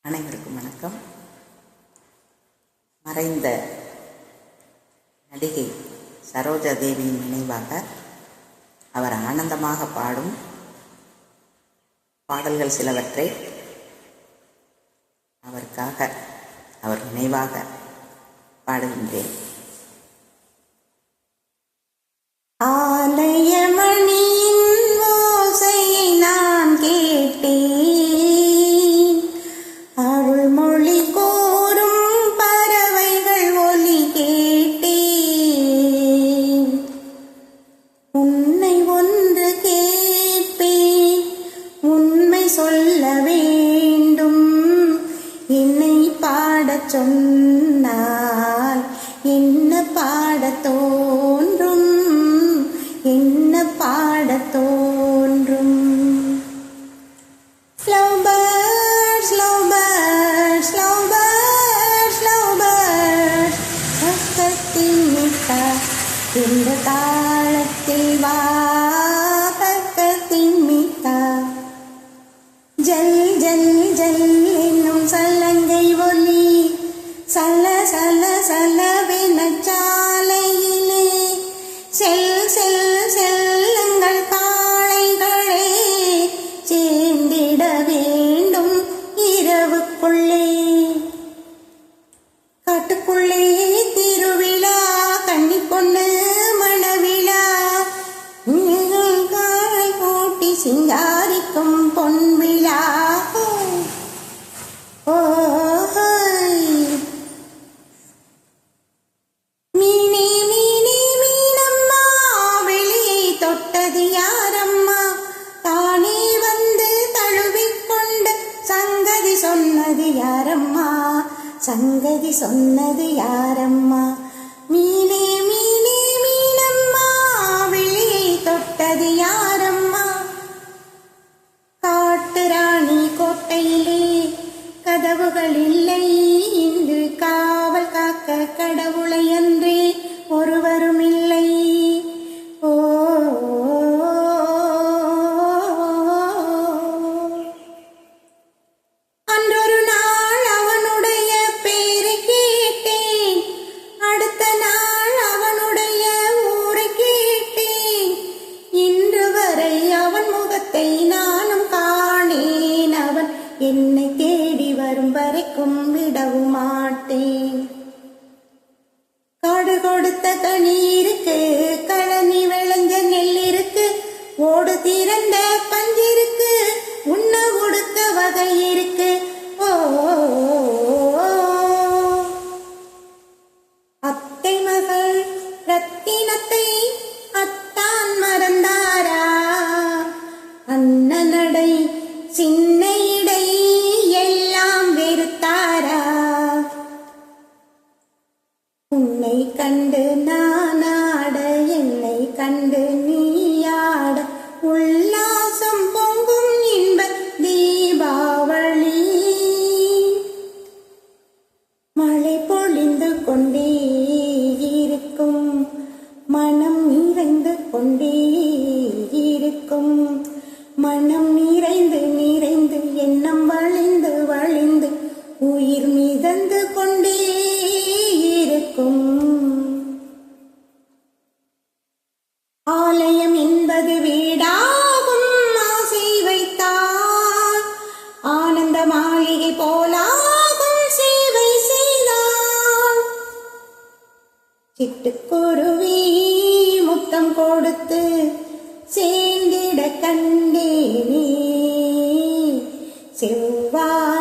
அனைவருக்கும் வணக்கம். மறைந்த நடிகை சரோஜா தேவியின் நினைவாக அவர் ஆனந்தமாக பாடும் பாடல்கள் சிலவற்றை அவருக்காக அவர் நினைவாக பாடுகின்றேன். ஆலயமணியின் ஓசையை நான் கேட்டேன், அருள்மொழி கோரும் பறவைகள் ஒலி கேட்டேன். உன்னை ஒன்று கேட்பேன், உண்மை சொல்ல வேண்டும். என்னை பாடச் சொன்னால் என்ன பாடத் தோன்றும், என்ன பாடத் தோன்றும். Slow bird, slow bird, slow bird, slow bird. தக்கத்தின் மிட்டா இந்த தாளத்தில் வா, தக்கத்தின் மிட்டா. ஜல் ஜல் ஜல் என்னும் சலங்கை ஒலி சல சல சலவென சாலையிலே செல் செல் செல்லுங்கள் காளைகளே, சேர்ந்திட வேண்டும் இரவுக்குள்ளே. காட்டுக்குள்ளே திருவிழா, கன்னிப்பொண்ணு மணவிழா, காலை கூட்டி சிங்காரிக்கும் பொன்விழா. மீனே மீனே மீனம்மா, வெளியே தொட்டது யாரம்மா? தானே வந்து தழுவிக்கொண்டு சங்கதி சொன்னது யாரம்மா? சங்கதி சொன்னது யாரம்மா? மீனே மீனே மீனம்மா, வெளியே தொட்டது யாரம்மா? காட்டு ராணி கோட்டையிலே கதவுகள் இல்லை, இன்று காவல் காக்க கடவுளை அன்றே ஒருவரும் இல்லை. ஓ அன்றொரு நாள் அவனுடைய பேரை கேட்டேன், அடுத்த நாள் அவனுடைய ஊரை கேட்டேன். இன்று வரை அவன் முகத்தை நானும் காணேன். அவன் என்னை தேடி வரும் வரைக்கும் விடவும் மாட்டேன். காடு கொடுத்த கனி இருக்கு, கழனி விளைஞ்ச நெல் இருக்கு, ஓடு திறந்த பஞ்சிருக்கு, உண்ண கொடுக்க வகை இருக்கு. ஓ அத்தை மகள் ரத்தினத்தை அத்தான் மறந்தாரா? அண்ணனடை சின்ன இடை எல்லாம் வெறுத்தாரா? உன்னை கண்டு நான் ஆட, என்னை கண்டு நீயாட, உல்லாசம் பொங்கும் இன்ப தீபாவளி. மழை பொழிந்து கொண்டே இருக்கும், மனம் நிறைந்து கொண்டே இருக்கும். மனம் நிறைந்து நிறைந்து எண்ணம் வழிந்து வழிந்து உயிர் மிதந்து கொண்டே இருக்கும். ஆலயம் என்பது வீடாகும், ஆசை வைத்தால் ஆனந்த மாளிகை போலாகும், சேவை செய்தால். சிட்டுக்குருவி முத்தம் கொடுத்து சேர்ந்திட கண்டேனே, செவ்வாய்